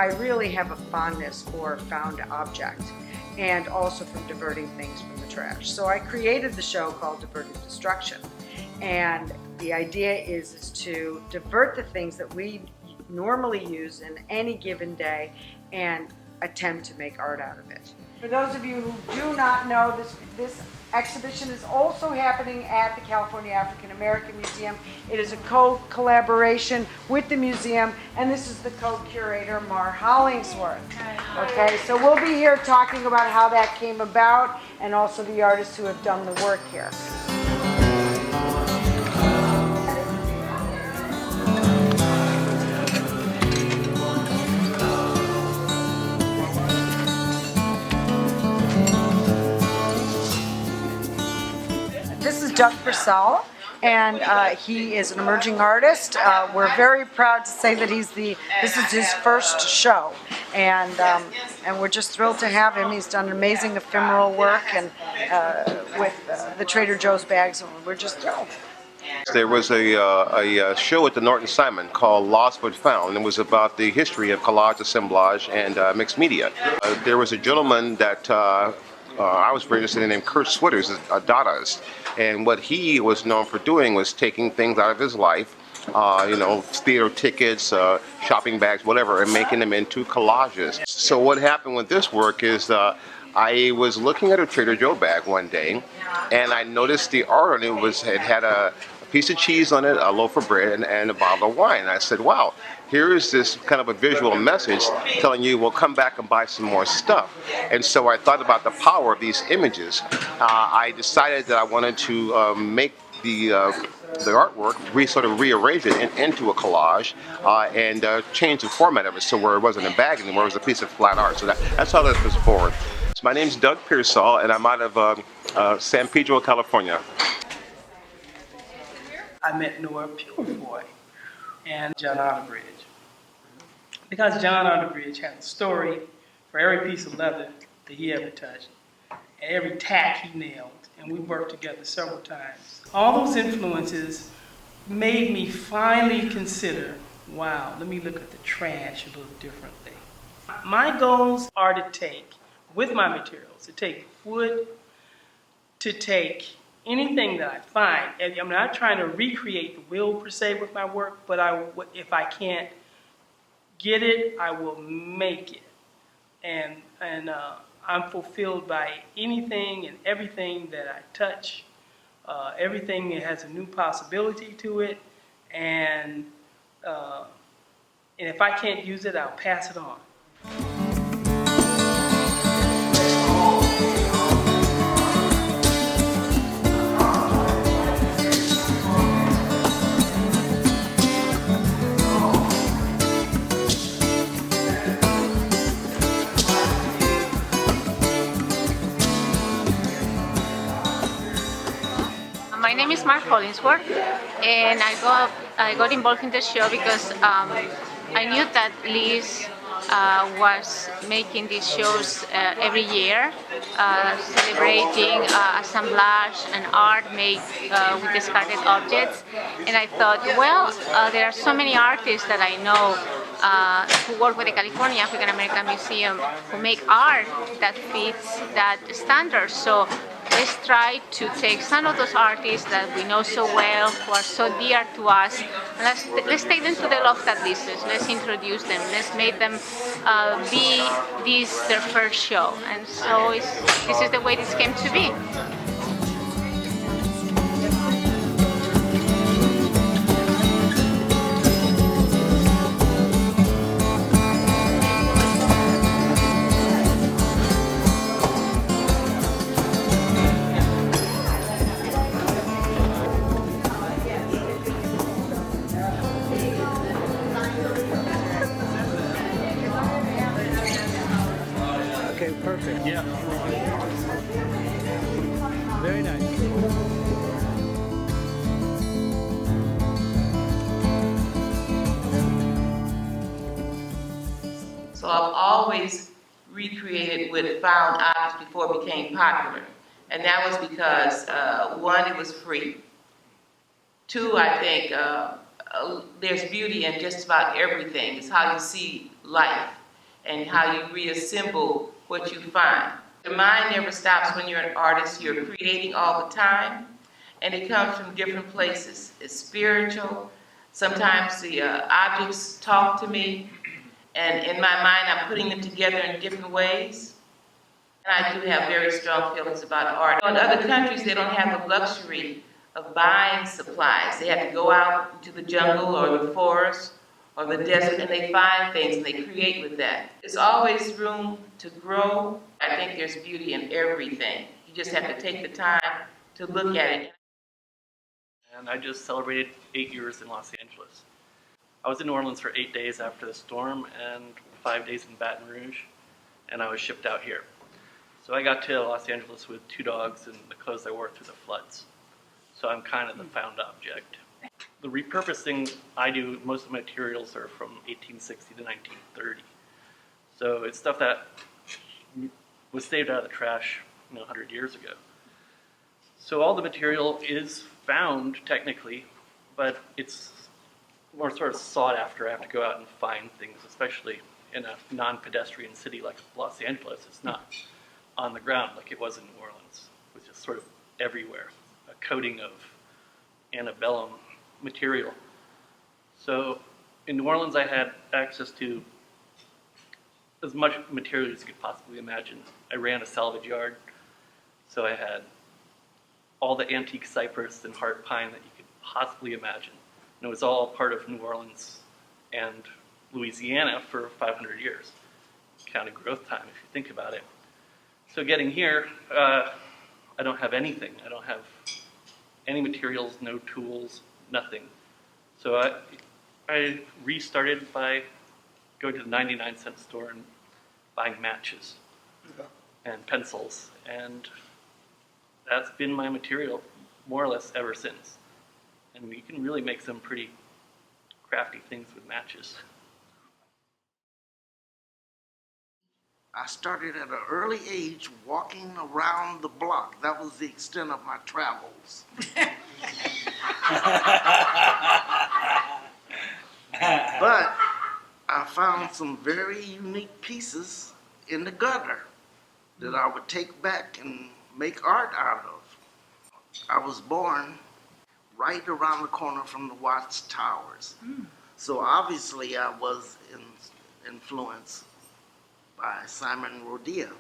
I really have a fondness for found object and also from diverting things from the trash. So I created the show called Diverted Destruction. And the idea is to divert the things that we normally use in any given day and attempt to make art out of it. For those of you who do not know, this exhibition is also happening at the California African American Museum. It is a co-collaboration with the museum, and this is the co-curator, Mar Hollingsworth. Okay, so we'll be here talking about how that came about and also the artists who have done the work here. This is Doug Purcell, and he is an emerging artist. We're very proud to say that this is his first show, and we're just thrilled to have him. He's done amazing ephemeral work and with the Trader Joe's bags, and we're just thrilled. There was a show at the Norton Simon called Lost but Found. It was about the history of collage, assemblage, and mixed media. There was a gentleman that I was very interested in named Kurt Switters, a Dadaist. And what he was known for doing was taking things out of his life, theater tickets, shopping bags, whatever, and making them into collages. So what happened with this work is I was looking at a Trader Joe bag one day, and I noticed the art on it had a piece of cheese on it, a loaf of bread, and a bottle of wine. And I said, wow, here is this kind of a visual message telling you, well, come back and buy some more stuff. And so I thought about the power of these images. I decided that I wanted to make the artwork, sort of rearrange it into a collage and change the format of it so where it wasn't a bag anymore, it was a piece of flat art. So that's how this was born. So my name's Doug Pearsall, and I'm out of San Pedro, California. I met Noah Purefoy and John Otterbridge. Because John Otterbridge had a story for every piece of leather that he ever touched, and every tack he nailed, and we worked together several times. All those influences made me finally consider, wow, let me look at the trash a little differently. My goals are to take, with my materials, to take wood, to take anything that I find. And I'm not trying to recreate the wheel per se with my work, but if I can't get it, I will make it. And I'm fulfilled by anything and everything that I touch. Everything that has a new possibility to it, and if I can't use it, I'll pass it on. My name is Mar Hollingsworth, and I got involved in the show because I knew that Liz was making these shows every year, celebrating assemblage and art made with discarded objects. And I thought, well, there are so many artists that I know who work with the California African American Museum who make art that fits that standard. So let's try to take some of those artists that we know so well, who are so dear to us, and let's take them to the Loft at least. Let's introduce them. Let's make them be this their first show. And so this is the way this came to be. Okay, perfect. Yeah. Very nice. So I've always recreated with found objects before it became popular. And that was because, one, it was free. Two, I think there's beauty in just about everything. It's how you see life. and how you reassemble what you find. The mind never stops when you're an artist. You're creating all the time, and it comes from different places. It's spiritual. Sometimes the objects talk to me, and in my mind I'm putting them together in different ways. And I do have very strong feelings about art. In other countries, they don't have the luxury of buying supplies. They have to go out into the jungle or the forest or the desert, and they find things and they create with that. There's always room to grow. I think there's beauty in everything. You just have to take the time to look at it. And I just celebrated 8 years in Los Angeles. I was in New Orleans for 8 days after the storm and 5 days in Baton Rouge, and I was shipped out here. So I got to Los Angeles with 2 dogs and the clothes I wore through the floods. So I'm kind of the found object. The repurposing I do, most of the materials are from 1860 to 1930. So it's stuff that was saved out of the trash 100 years ago. So all the material is found technically, but it's more sort of sought after. I have to go out and find things, especially in a non-pedestrian city like Los Angeles. It's not on the ground like it was in New Orleans, which is sort of everywhere, a coating of antebellum material. So in New Orleans I had access to as much material as you could possibly imagine. I ran a salvage yard, so I had all the antique cypress and heart pine that you could possibly imagine. And it was all part of New Orleans and Louisiana for 500 years. Counted growth time, if you think about it. So getting here, I don't have anything. I don't have any materials, no tools, nothing. So I restarted by going to the 99-cent store and buying matches and pencils. And that's been my material more or less ever since. And you can really make some pretty crafty things with matches. I started at an early age walking around the block. That was the extent of my travels. But I found some very unique pieces in the gutter that I would take back and make art out of. I was born right around the corner from the Watts Towers. So obviously I was influenced by Simon Rodia.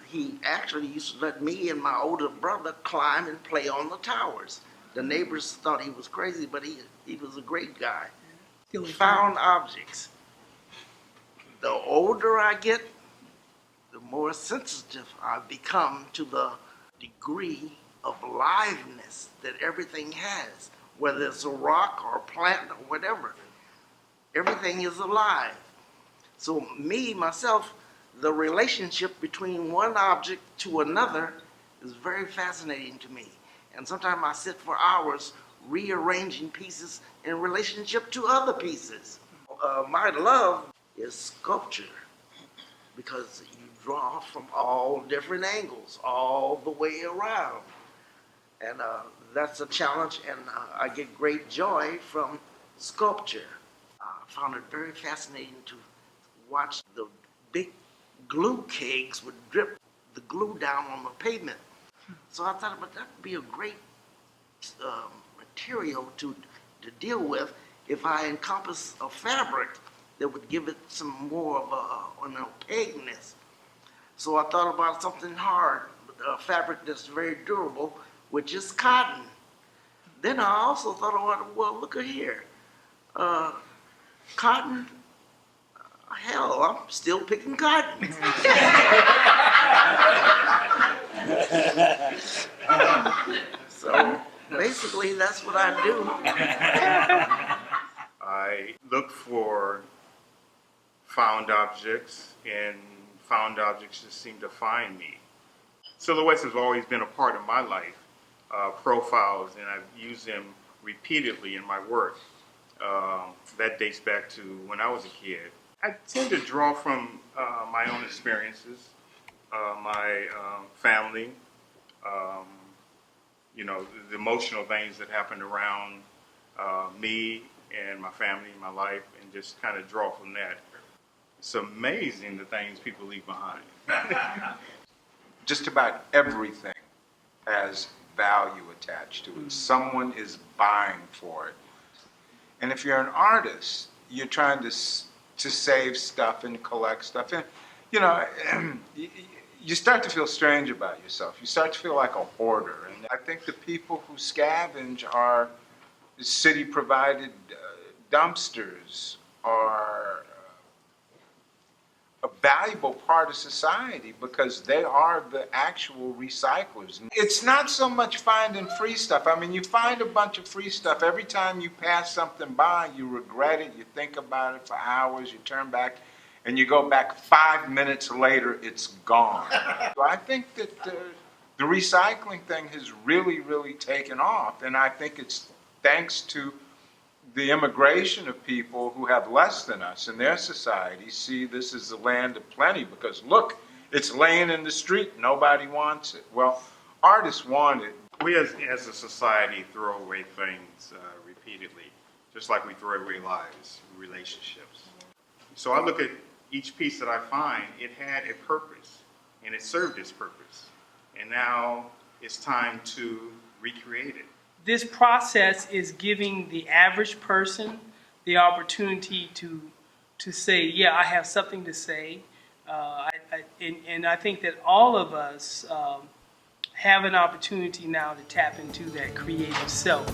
He actually used to let me and my older brother climb and play on the towers. The neighbors thought he was crazy, but he was a great guy. Found objects. The older I get, the more sensitive I become to the degree of liveness that everything has, whether it's a rock or a plant or whatever. Everything is alive. So me, myself, the relationship between one object to another is very fascinating to me. And sometimes I sit for hours rearranging pieces in relationship to other pieces. My love is sculpture, because you draw from all different angles, all the way around. And that's a challenge, and I get great joy from sculpture. I found it very fascinating to watch the big glue kegs would drip the glue down on the pavement. So I thought, but that would be a great material to deal with if I encompass a fabric that would give it some more of an opaqueness. So I thought about something hard, a fabric that's very durable, which is cotton. Then I also thought about, well, look at here. Cotton, hell, I'm still picking cotton. So basically, that's what I do. I look for found objects, and found objects just seem to find me. Silhouettes have always been a part of my life, profiles, and I've used them repeatedly in my work. That dates back to when I was a kid. I tend to draw from my own experiences, my family, the emotional things that happened around me and my family, my life, and just kind of draw from that. It's amazing the things people leave behind. Just about everything has value attached to it. Someone is buying for it. And if you're an artist, you're trying to save stuff and collect stuff. And, you know, you start to feel strange about yourself. You start to feel like a hoarder. And I think the people who scavenge are city-provided dumpsters, are a valuable part of society because they are the actual recyclers. It's not so much finding free stuff. I mean, you find a bunch of free stuff. Every time you pass something by, you regret it, you think about it for hours, you turn back, and you go back 5 minutes later, it's gone. So I think that the recycling thing has really, really taken off, and I think it's thanks to the immigration of people who have less than us in their society see this as the land of plenty because, look, it's laying in the street. Nobody wants it. Well, artists want it. We as a society throw away things repeatedly, just like we throw away lives, relationships. So I look at each piece that I find, it had a purpose, and it served its purpose. And now it's time to recreate it. This process is giving the average person the opportunity to say, yeah, I have something to say. And I think that all of us have an opportunity now to tap into that creative self.